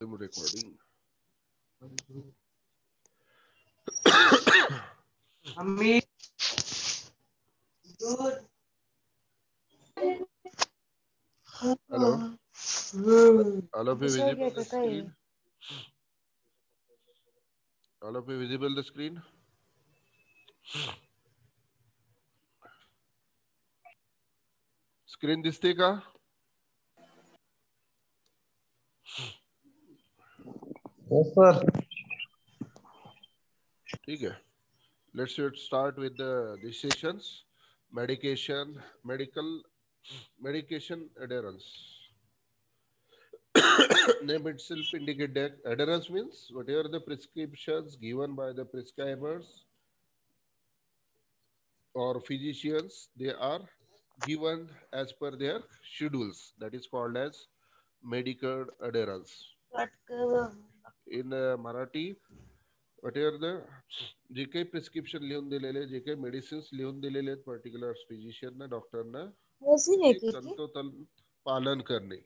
I'm recording. Hello. All of you visible the screen? All of you visible the screen? Screen दिसते का? Yes, sir. ठीक है. Let's start with these sessions. Medication adherence. Name itself indicate that adherence means whatever the prescriptions given by the prescribers or physicians, they are given as per their schedules. That is called as medical adherence. In Marathi, whatever the जे काही prescription लिहून दिलेले जे काही medicines लिहून दिलेले आहेत particular फिजिशियनना डॉक्टरना ते तंतोतंत पालन करणे.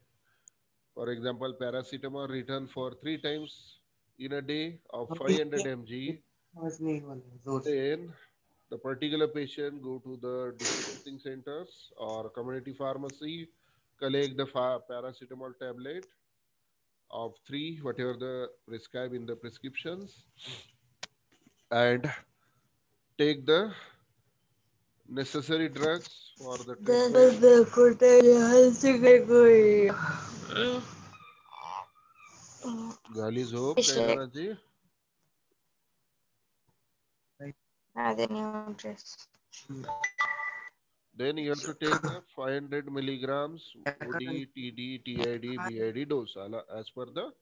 For example, paracetamol written for 3 times in a day of 500 mg. Then the particular patient go to the dispensing centers or community pharmacy, collect the paracetamol tablet of 3, whatever the prescribed in the prescriptions, and take the necessary drugs for the treatment. झाली झोप काही जणांची. Then you have to take the 500 milligrams OD, TD, TID, BID dose as per the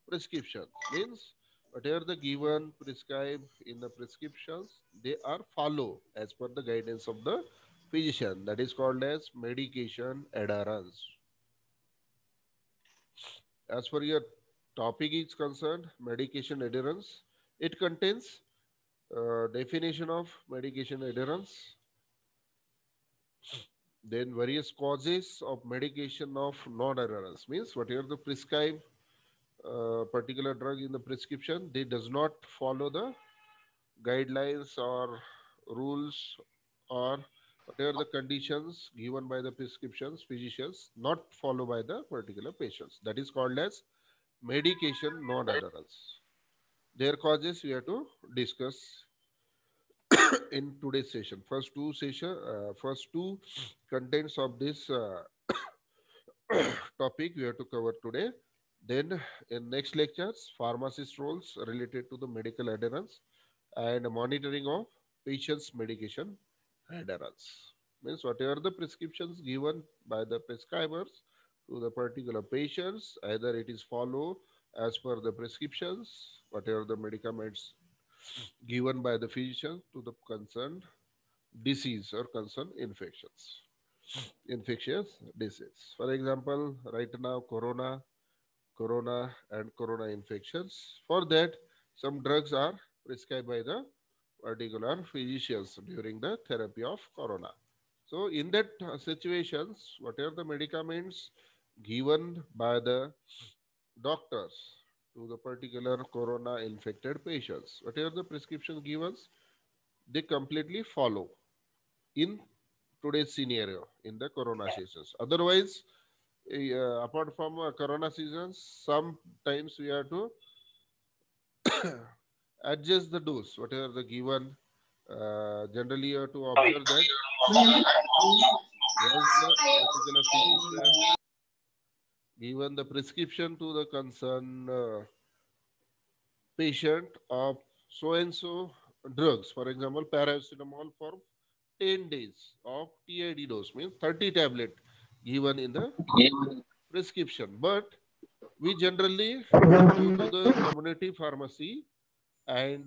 prescription. Means whatever the given prescribed in the prescriptions, they are follow as per the guidance of the physician. That is called as medication adherence. As per your topic is concerned, medication adherence, it contains definition of medication adherence, then various causes of medication of non-adherence means whatever the prescribed particular drug in the prescription, they does not follow the guidelines or rules or whatever the conditions given by the prescriptions, physicians not follow by the particular patients. That is called as medication non-adherence. Their causes we have to discuss in today's session. First two contents of this topic we have to cover today. Then in next lectures, pharmacist roles related to the medical adherence and monitoring of patient's medication adherence. Means whatever the prescriptions given by the prescribers to the particular patients, either it is follow as per the prescriptions, whatever the medicaments given by the physician to the concerned disease or concerned infectious disease. For example, right now corona and corona infections. For that, some drugs are prescribed by the particular physicians during the therapy of corona. So in that situations, whatever the medicaments given by the doctors to the particular corona infected patients, whatever the prescription given, they completely follow in today's scenario in the corona seasons. Otherwise, apart from corona seasons, sometimes we have to adjust the dose, whatever the given. Generally, you have to observe that once the particular physician given the prescription to the concerned patient of so and so drugs, for example, paracetamol for 10 days of TID dose means 30 tablet given in the prescription. But we generally go to the community pharmacy and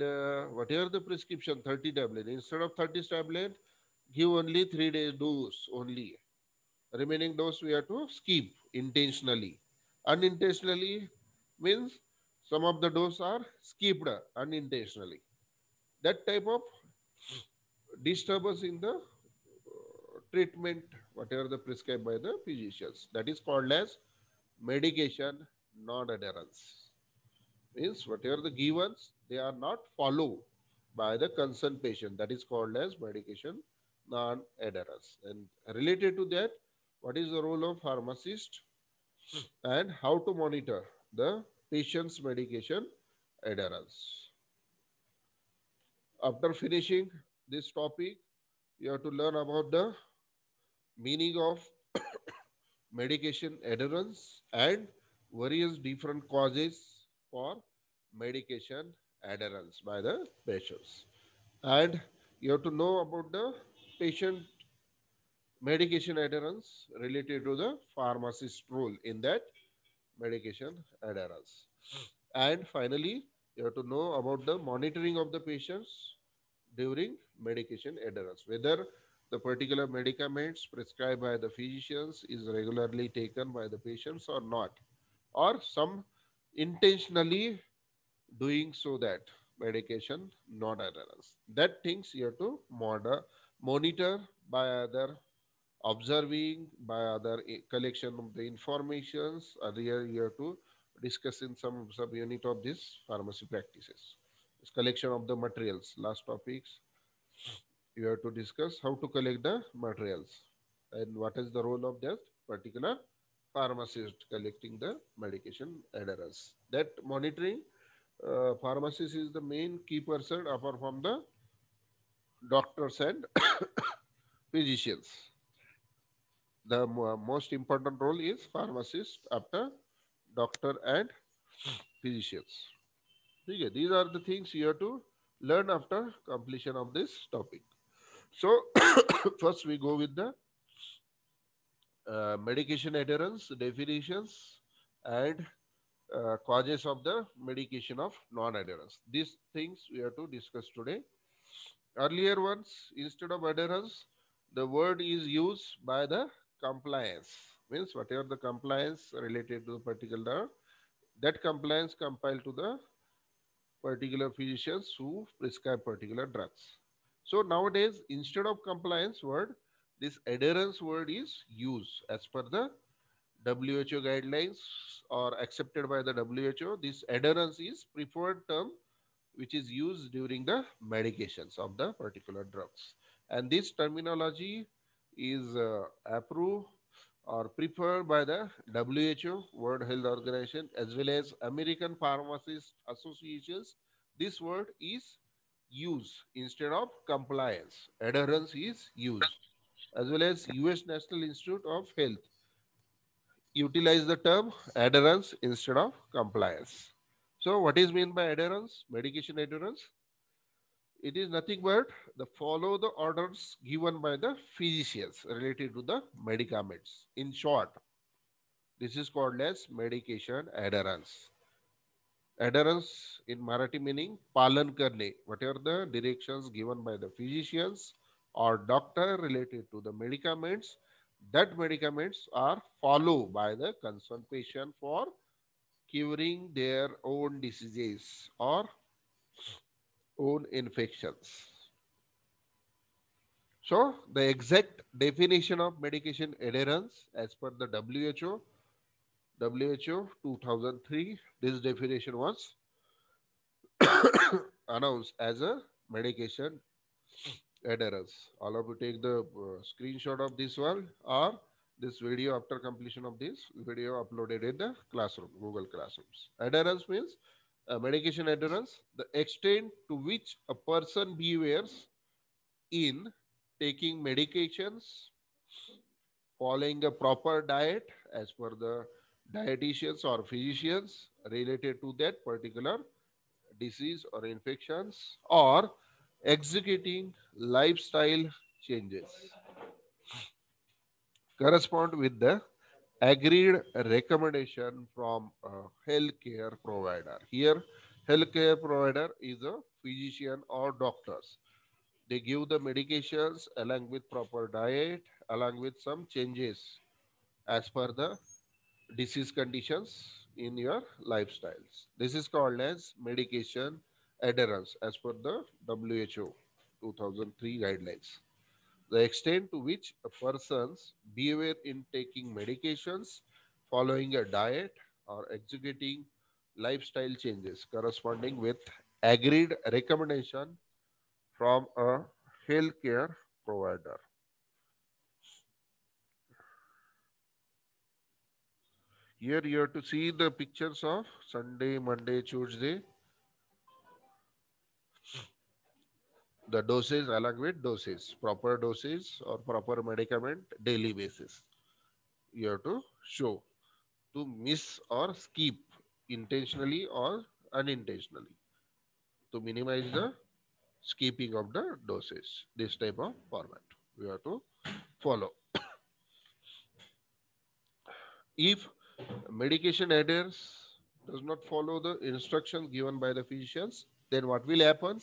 whatever the prescription 30 tablet instead of 30 tablet give only 3 days dose only. Remaining dose we have to skip intentionally. Unintentionally means some of the dose are skipped unintentionally. That type of disturbance in the treatment, whatever the prescribed by the physicians. That is called as medication non-adherence. Means whatever the givens, they are not followed by the concerned patient. That is called as medication non-adherence. And related to that, what is the role of pharmacist and how to monitor the patient's medication adherence. After finishing this topic, you have to learn about the meaning of medication adherence and various different causes for medication adherence by the patients. And you have to know about the patient medication adherence related to the pharmacist role in that medication adherence. And finally, you have to know about the monitoring of the patients during medication adherence, whether the particular medicaments prescribed by the physicians is regularly taken by the patients or not, or some intentionally doing so that medication not adherence. That things you have to monitor by other observing, by other collection of the informations. Earlier you have to discuss in some subunit of this pharmacy practices. This collection of the materials. Last topics you have to discuss how to collect the materials and what is the role of that particular pharmacist collecting the medication adherence. That monitoring pharmacist is the main key person apart from the doctors and physicians. The most important role is pharmacist after doctor and physicians. Okay, these are the things you have to learn after completion of this topic. So first we go with the medication adherence definitions and causes of the medication of non-adherence. These things we have to discuss today. Earlier ones, instead of adherence, the word is used by the compliance. Means whatever the compliance related to the particular, that compliance compiled to the particular physicians who prescribe particular drugs. So nowadays, instead of compliance word, this adherence word is used as per the WHO guidelines or accepted by the WHO. This adherence is preferred term which is used during the medications of the particular drugs. And this terminology is approved or preferred by the WHO, World Health Organization, as well as American Pharmacist Associations. This word is used instead of compliance. Adherence is used, as well as US National Institute of Health utilize the term adherence instead of compliance. So what is meant by adherence? Medication adherence. It is nothing but the follow the orders given by the physicians related to the medicaments. In short, this is called as medication adherence. Adherence in Marathi meaning palan karne, whatever the directions given by the physicians or doctor related to the medicaments, that medicaments are followed by the concerned patient for curing their own diseases or own infections. So, the exact definition of medication adherence as per the WHO 2003, this definition was announced as a medication adherence. All of you take the screenshot of this one or this video after completion of this video uploaded in the classroom, Google Classrooms. Adherence means medication adherence, the extent to which a person behaves in taking medications, following a proper diet as per the dietitians or physicians related to that particular disease or infections, or executing lifestyle changes correspond with the agreed recommendation from a healthcare provider. Here, healthcare provider is a physician or doctors. They give the medications along with proper diet, along with some changes as per the disease conditions in your lifestyles. This is called as medication adherence as per the WHO 2003 guidelines. The extent to which a person's behavior in taking medications, following a diet, or executing lifestyle changes corresponding with agreed recommendation from a healthcare provider. Here you have to see the pictures of Sunday, Monday, Tuesday, the doses along with doses, proper doses or proper medicament daily basis. You have to show to miss or skip intentionally or unintentionally to minimize the skipping of the doses. This type of format we have to follow. If medication adherence does not follow the instructions given by the physicians, then what will happen?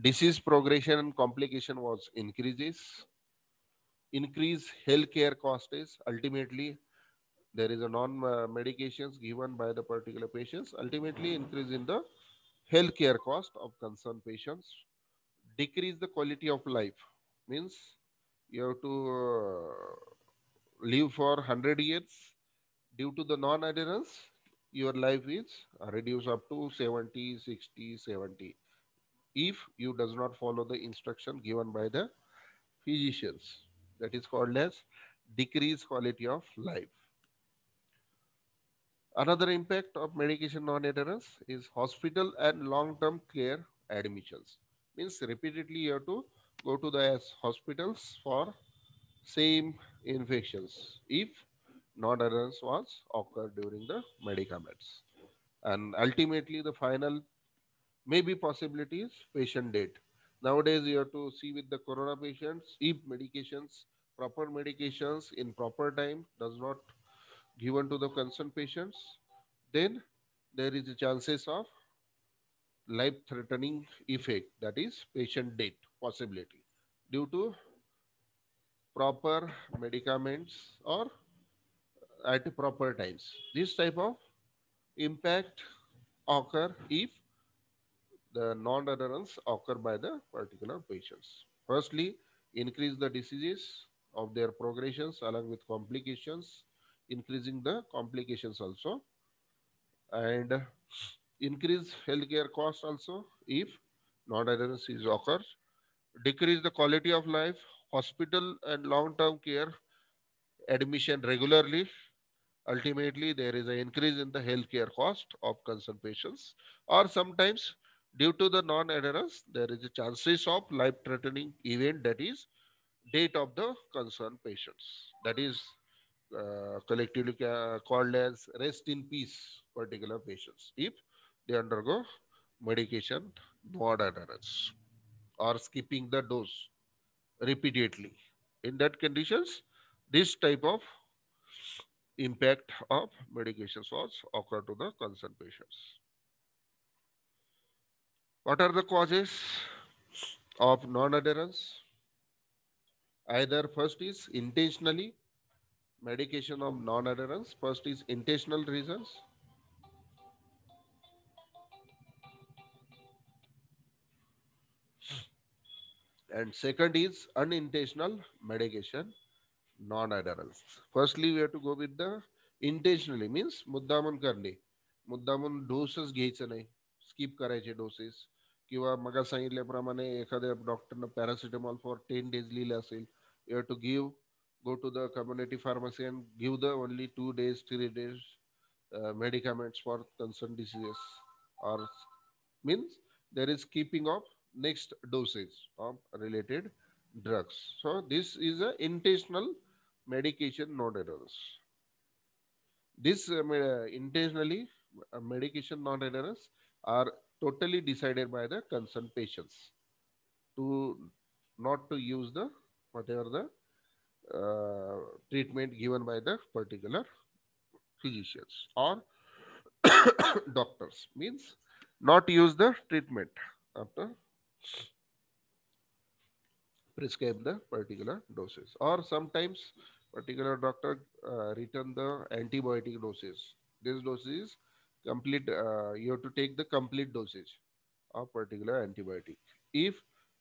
Disease progression and complication was increases. Increase healthcare costs. Ultimately, there is a non-medications given by the particular patients. Ultimately, increase in the healthcare cost of concerned patients. Decrease the quality of life. Means you have to live for 100 years due to the non-adherence. Your life is reduced up to 70, 60, 70. If you does not follow the instruction given by the physicians, that is called as decreased quality of life. Another impact of medication non-adherence is hospital and long-term care admissions. Means repeatedly you have to go to the hospitals for same infections if non-adherence was occurred during the medicaments. And ultimately the final maybe possibility is patient death. Nowadays you have to see with the corona patients, if medications, proper medications in proper time does not given to the concerned patients, then there is a chances of life-threatening effect, that is patient death possibility due to proper medicaments or at proper times. This type of impact occur if the non-adherence occur by the particular patients. Firstly, increase the diseases of their progressions along with complications, increasing the complications also, and increase healthcare cost also if non-adherence is occurs, decrease the quality of life, hospital and long-term care admission regularly. Ultimately, there is an increase in the healthcare cost of concerned patients, or sometimes due to the non-adherence, there is a chances of life-threatening event, that is date of the concerned patients. That is collectively called as rest in peace particular patients if they undergo medication non-adherence or skipping the dose repeatedly. In that conditions, this type of impact of medications was occur to the concerned patients. What are the causes of non-adherence? Either first is intentionally medication of non-adherence. First is intentional reasons, and second is unintentional medication non-adherence. Firstly, we have to go with the intentionally means मुद्दामून करणे, मुद्दामून doses घ्यायचं नाही, skip करायचे doses, किंवा मग सांगितल्याप्रमाणे एखाद्या डॉक्टरनं paracetamol for 10 days लिहिलं असेल, you have to give, go to the community pharmacy and give the only 2 days, 3 days medicaments for concerned diseases, or means there is keeping of next dosage of related drugs. So this is a intentional medication non-adherence. This intentionally medication non-adherence are totally decided by the concerned patients to not to use the whatever the treatment given by the particular physicians or doctors, means not use the treatment after prescribe the particular doses, or sometimes particular doctor return the antibiotic doses. This dose is complete, you have to take the complete dosage of particular antibiotic. If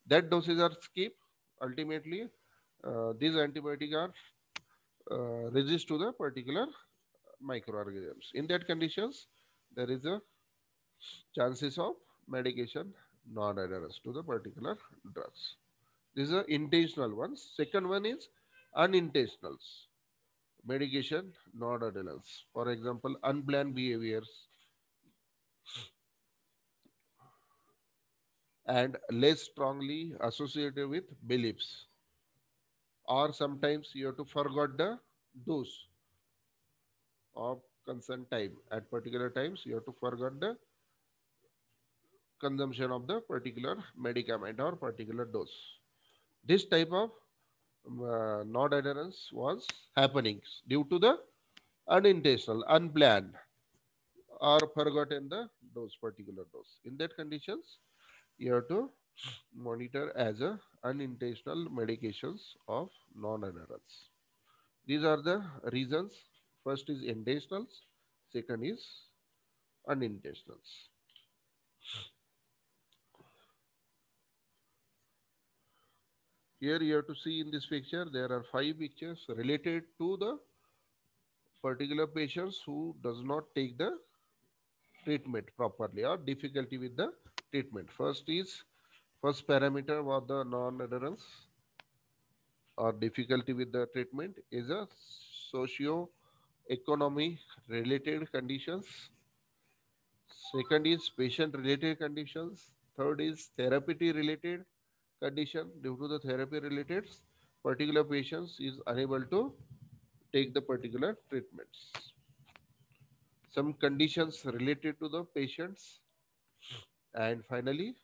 that doses are skipped, ultimately these antibiotic are resist to the particular microorganisms. In that conditions, there is a chances of medication non-adherence to the particular drugs. These are intentional ones. Second one is unintentional medication non-adherence. For example, unplanned behaviors and less strongly associated with beliefs. Or sometimes you have to forget the dose of consent time. At particular times, you have to forget the consumption of the particular medicament or particular dose. This type of non-adherence was happening due to the unintentional, unplanned, or forgotten the dose, particular dose. In that conditions, you have to monitor as a unintentional medications of non-adherence. These are the reasons. First is intentionals, second is unintentionals. Here you have to see in this picture, there are 5 pictures related to the particular patients who does not take the treatment properly or difficulty with the treatment. First parameter of the non-adherence or difficulty with the treatment is a socio-economic related conditions. Second is patient related conditions. Third is therapy related condition. Due to the therapy related, particular patients is unable to take the particular treatments. Some conditions related to the patients, and finally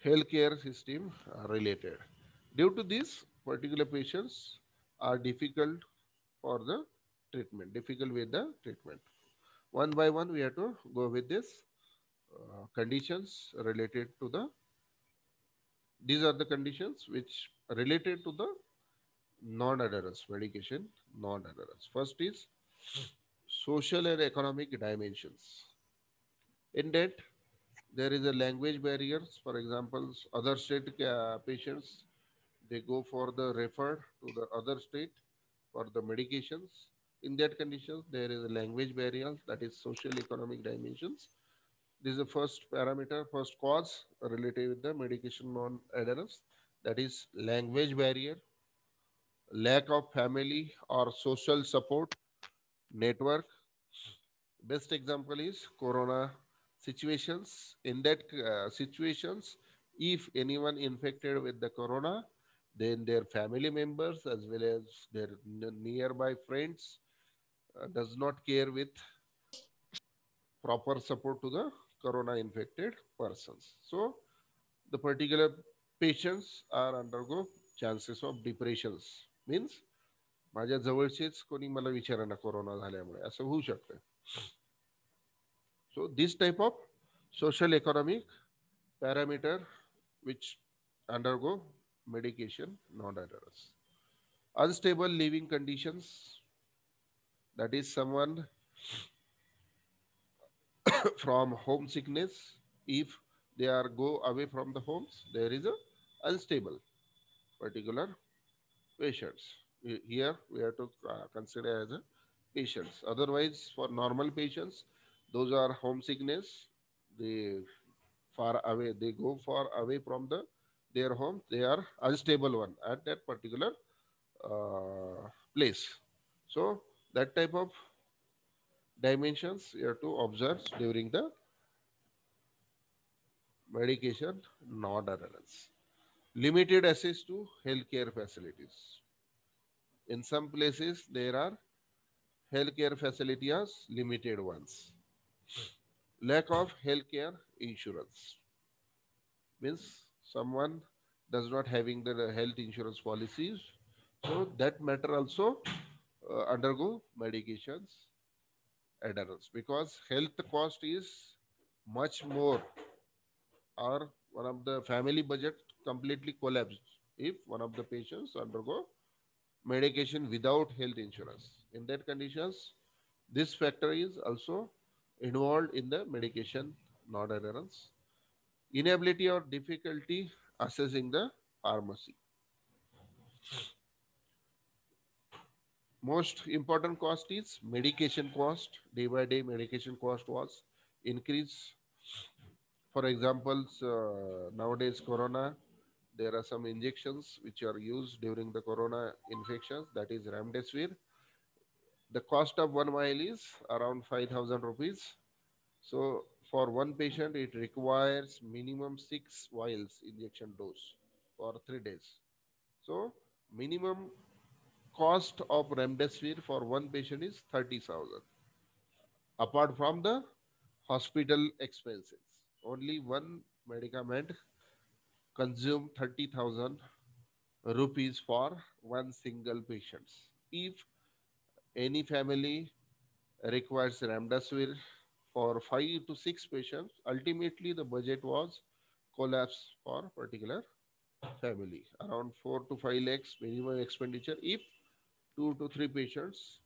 healthcare system related. Due to this, particular patients are difficult for the treatment, difficult with the treatment. One by one, we have to go with this conditions related to the. These are the conditions which related to the non-adherence medication, non-adherence. First is social and economic dimensions. In that, there is a language barriers. For example, other state patients, they go for the refer to the other state for the medications. In that conditions, there is a language barrier, that is social economic dimensions. This is the first parameter, first cause related with the medication non-adherence, that is language barrier, lack of family or social support network. Best example is corona situations. In that situations, if anyone infected with the corona, then their family members as well as their nearby friends does not care with proper support to the corona infected persons. So the particular patients are undergo chances of depressions. Means माझ्या जवळचेच कोणी मला विचाराना corona झाल्यामुळे असं होऊ शकतं. So this type of social economic parameter which undergo medication non-adherence. Unstable living conditions, that is someone from homesickness. If they are go away from the homes, there is a unstable particular patients. Here we have to consider as a patients. Otherwise, for normal patients, those are homesickness. They far away. They go far away from their home. They are unstable one at that particular place. So that type of dimensions you have to observe during the medication non-adherence. Limited access to healthcare facilities. In some places, there are healthcare facilities, limited ones. Lack of healthcare insurance means someone does not having the health insurance policies. So that matter also undergo medications adherence because health cost is much more, or one of the family budget completely collapsed if one of the patients undergo medication without health insurance. In that conditions, this factor is also involved in the medication non-adherence. Inability or difficulty accessing the pharmacy. Most important cost is medication cost. Day by day, medication cost was increase. For example, nowadays Corona, there are some injections which are used during the Corona infections. That is remdesivir. The cost of 1 vial is around 5,000 rupees. So for one patient, it requires minimum 6 vials injection dose for 3 days. So minimum cost of remdesivir for one patient is 30,000. Apart from the hospital expenses, only one medicament consume 30,000 rupees for one single patient. If any family requires remdesivir for 5 to 6 patients, ultimately the budget was collapsed for particular family. Around 4 to 5 lakhs minimum expenditure if 2 to 3 patients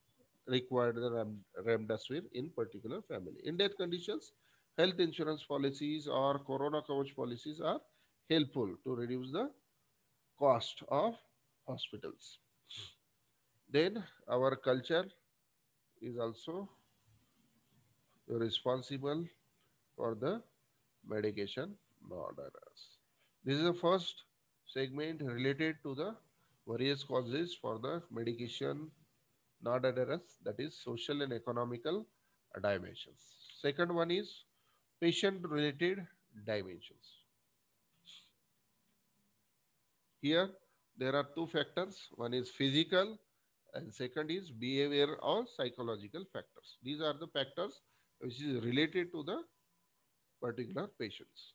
required the remdesivir in particular family. In that conditions, health insurance policies or corona coverage policies are helpful to reduce the cost of hospitals. Then our culture is also responsible for the medication non-adherence. This is the first segment related to the various causes for the medication non-adherence, that is social and economical dimensions. Second one is patient-related dimensions. Here there are two factors. One is physical and second is behavior or psychological factors. These are the factors which is related to the particular patients.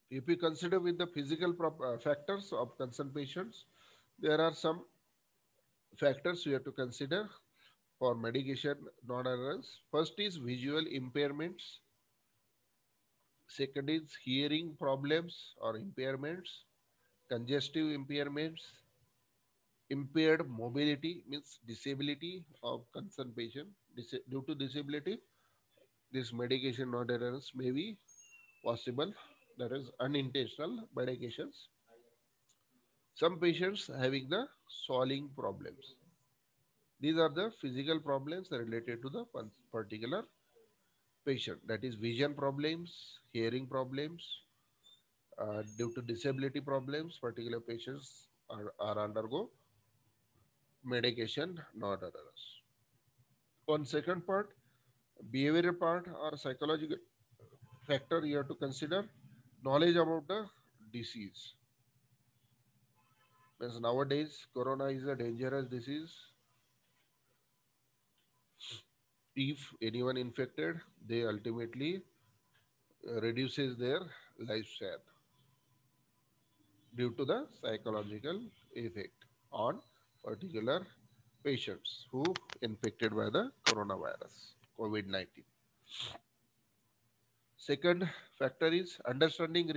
If we consider with the physical factors of concerned patients, there are some factors we have to consider for medication non-adherence. First is visual impairments. Second is hearing problems or impairments, congestive impairments, impaired mobility means disability of concerned patient. Due to disability, this medication non-adherence may be possible. That is unintentional medications. Some patients having the swallowing problems. These are the physical problems related to the particular patient. That is vision problems, hearing problems. Due to disability problems, particular patients are undergo medication non-adherence. On second part, behavioral part or psychological factor you have to consider knowledge about the disease. Because nowadays corona is a dangerous disease. If anyone infected, they ultimately reduces their lifespan due to the psychological effect on particular patients who infected by the coronavirus, COVID-19. Second factor is understanding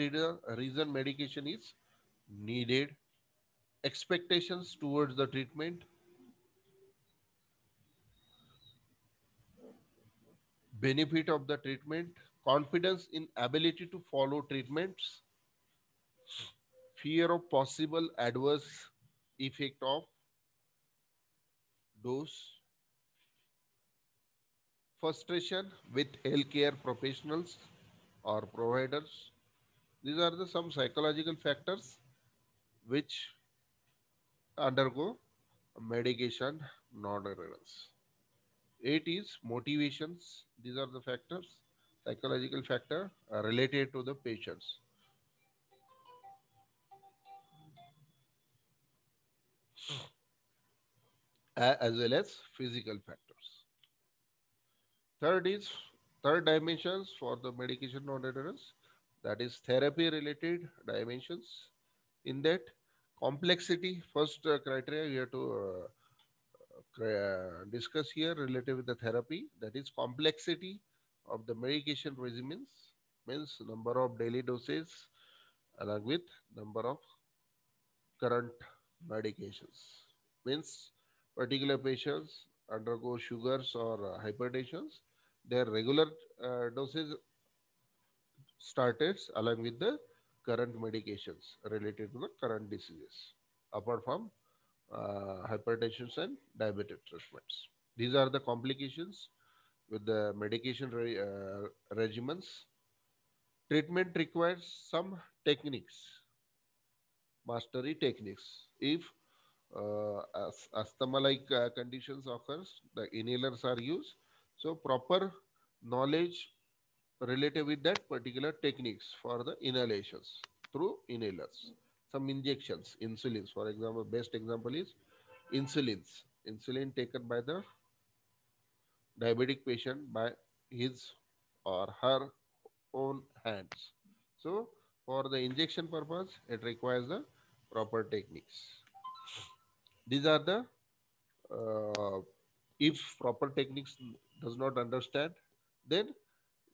reason medication is needed, expectations towards the treatment, benefit of the treatment, confidence in ability to follow treatments, fear of possible adverse effect of dose, frustration with healthcare professionals or providers. These are the some psychological factors which undergo medication non-adherence. Eight is motivations. These are the factors, psychological factor related to the patients. As well as physical factors. Third is third dimensions for the medication non-adherence, that is therapy related dimensions. In that complexity, first criteria we have to discuss here related with the therapy, that is complexity of the medication regimens, means number of daily doses along with number of current medications, means particular patients undergo sugars or hypertensions, their regular dosage started along with the current medications related to the current diseases, apart from hypertension and diabetic treatments. These are the complications with the medication regimens. Treatment requires some techniques, mastery techniques. If asthma-like conditions occurs, the inhalers are used. So proper knowledge related with that particular techniques for the inhalations through inhalers. Some injections, insulins, for example, best example is insulins. Insulin taken by the diabetic patient by his or her own hands. So for the injection purpose, it requires the proper techniques. These are the if proper techniques does not understand, then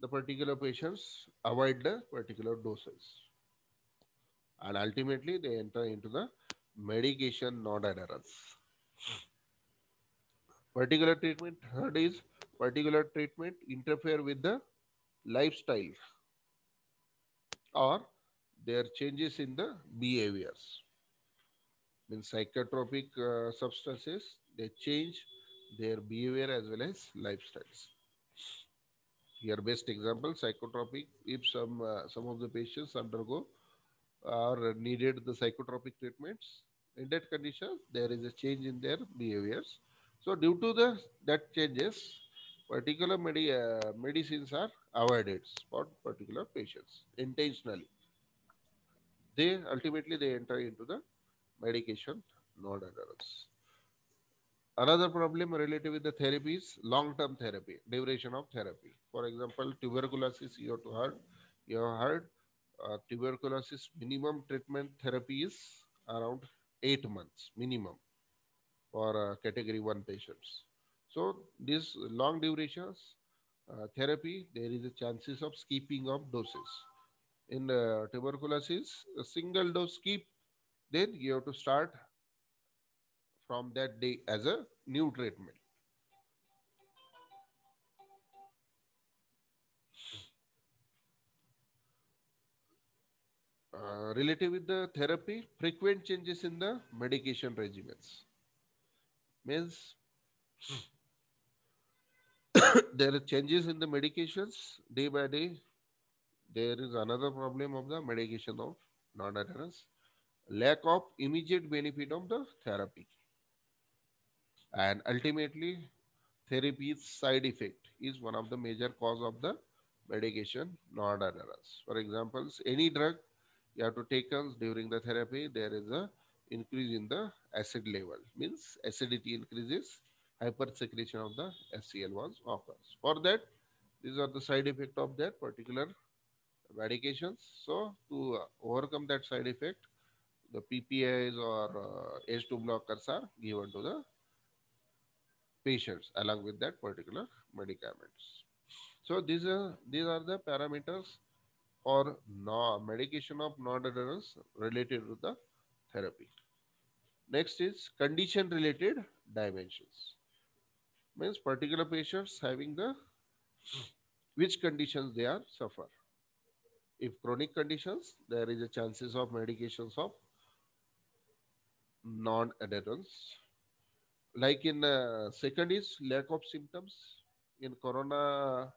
the particular patients avoid the particular doses, and ultimately they enter into the medication non-adherence. Particular treatment, third is particular treatment interfere with the lifestyle or their changes in the behaviors. Means psychotropic substances, they change their behavior as well as lifestyles. Here, best example, psychotropic. If some of the patients undergo or needed the psychotropic treatments, in that condition, there is a change in their behaviors. So, due to the that changes, particular medicines are avoided for particular patients intentionally. They ultimately they enter into the medication non-adherence. Another problem related with the therapy is long-term therapy, duration of therapy. For example, tuberculosis, you have heard tuberculosis minimum treatment therapy is around 8 months minimum for category 1 patients. So this long durations therapy, there is a chances of skipping of doses. In tuberculosis, a single dose skip, then you have to start from that day as a new treatment. Related with the therapy, frequent changes in the medication regimens means there are changes in the medications day by day. There is another problem of the medication of non-adherence, lack of immediate benefit of the therapy, and ultimately therapy's side effect is one of the major cause of the medication non-adherence. For example, any drug you have to take during the therapy, there is a increase in the acid level, means acidity increases, hypersecretion of the HCl1 occurs. For that, these are the side effect of that particular medications. So to overcome that side effect, the PPIs or H2 blockers are given to the patients along with that particular medicaments. So these are the parameters or no, medication of non-adherence related to the therapy. Next is condition related dimensions. Means particular patients having the which conditions they are suffer. If chronic conditions, there is a chances of medications of non-adherence. Like in second is lack of symptoms. In corona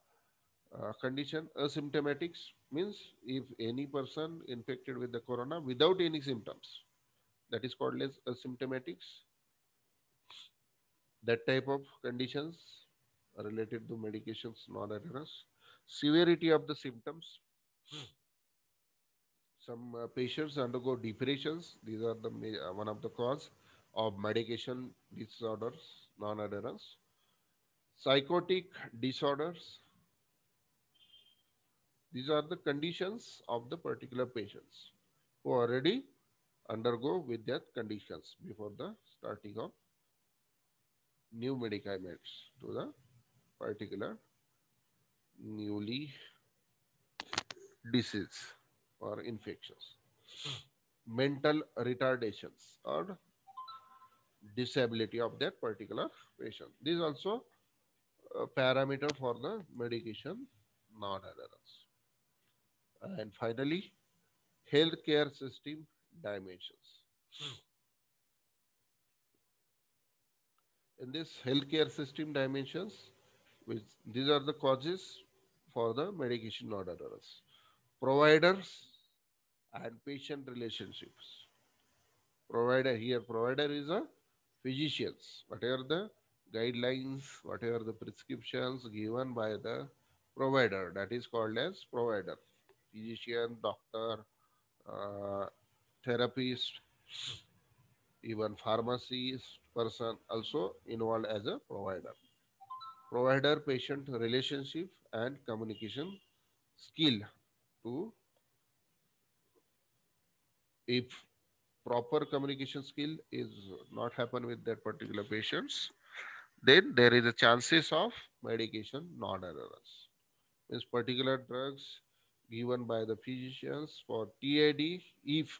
condition, asymptomatics means if any person infected with the corona without any symptoms, that is called as asymptomatics. That type of conditions are related to medications non-adherence. Severity of the symptoms. Some patients undergo depressions. These are the one of the cause of medication disorders, non-adherence. Psychotic disorders. These are the conditions of the particular patients who already undergo with that conditions before the starting of new medicaments to the particular newly disease or infections. Mental retardations or disability of that particular patient. These also parameter for the medication non-adherence. And finally, healthcare system dimensions. In this healthcare system dimensions, which these are the causes for the medication non-adherence. Providers and patient relationships. Provider here, provider is a physicians. Whatever the guidelines, whatever the prescriptions given by the provider, that is called as provider. Physician, doctor, uh, therapist, even pharmacist person also involved as a provider. Provider patient relationship and communication skill to, if proper communication skill is not happen with that particular patients, then there is a chances of medication non-adherence. Means particular drugs given by the physicians for TID, if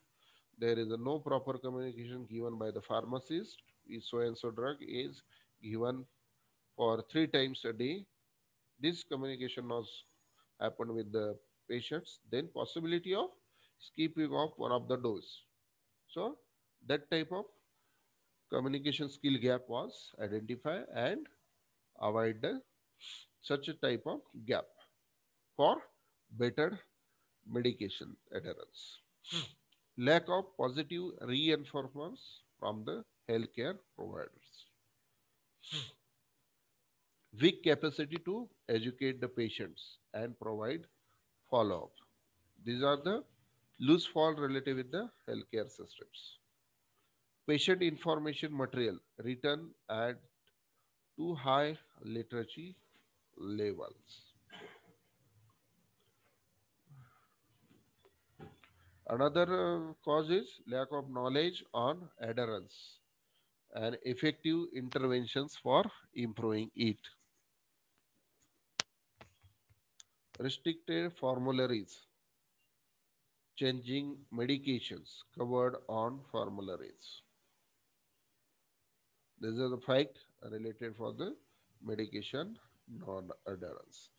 there is a no proper communication given by the pharmacist, if so and so drug is given for 3 times a day, this communication was happened with the patients, then possibility of skipping of one of the dose. So that type of communication skill gap was identified and avoid the, such a type of gap for better medication adherence. Lack of positive reinforcements from the healthcare providers. Weak capacity to educate the patients and provide follow-up. These are the loose fall related with the healthcare systems. Patient information material written at too high literacy levels. Another cause is lack of knowledge on adherence and effective interventions for improving it. Restricted formularies, changing medications covered on formularies. These are the fact related for the medication non-adherence.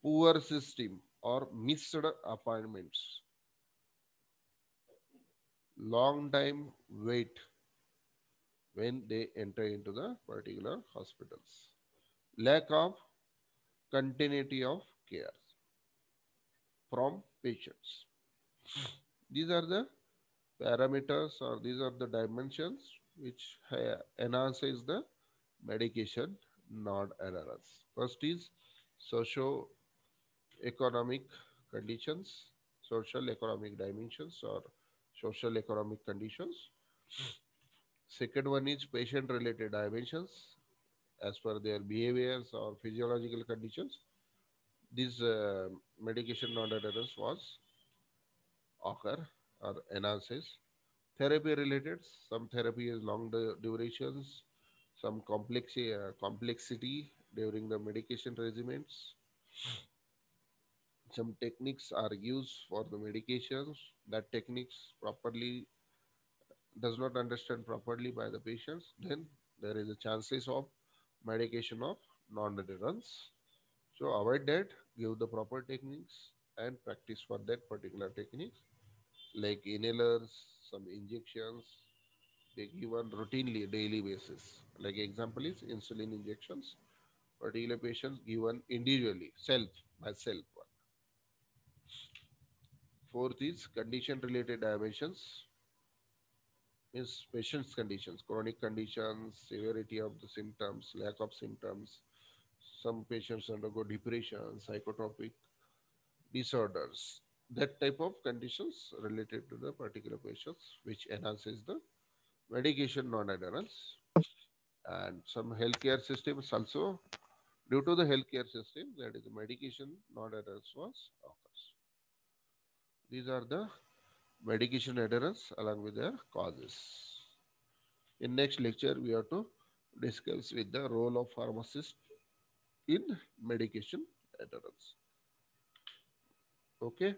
Poor system or missed appointments, long time wait when they enter into the particular hospitals. Lack of continuity of care from patients. These are the parameters or these are the dimensions which enhances the medication non-adherence. First is socio-economic conditions, social economic dimensions or social economic conditions. Second one is patient related dimensions as per their behaviors or physiological conditions. This medication non-adherence was occur or enhances. Therapy related, some therapy is long durations, some complexity during the medication regimens. Some techniques are used for the medications. That techniques properly does not understand properly by the patients. Then there is a chances of medication of non-adherence. So avoid that. Give the proper techniques and practice for that particular techniques like inhalers, some injections, they given routinely daily basis. Like example is insulin injections. Particular patients given individually, self by self. Fourth is condition related dimensions. Means patient's conditions, chronic conditions, severity of the symptoms, lack of symptoms. Some patients undergo depression, psychotropic disorders. That type of conditions related to the particular patients, which enhances the medication non-adherence. And some healthcare systems also, due to the healthcare system, that is medication non-adherence was occurs. These are the medication adherence along with their causes. In next lecture, we have to discuss with the role of pharmacist in medication adherence. Okay,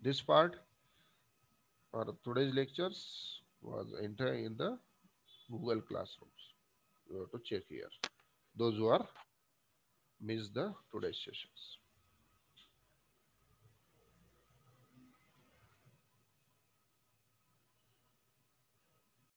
this part or today's lectures was enter in the Google Classrooms. You have to check here. those who are missed the today's sessions.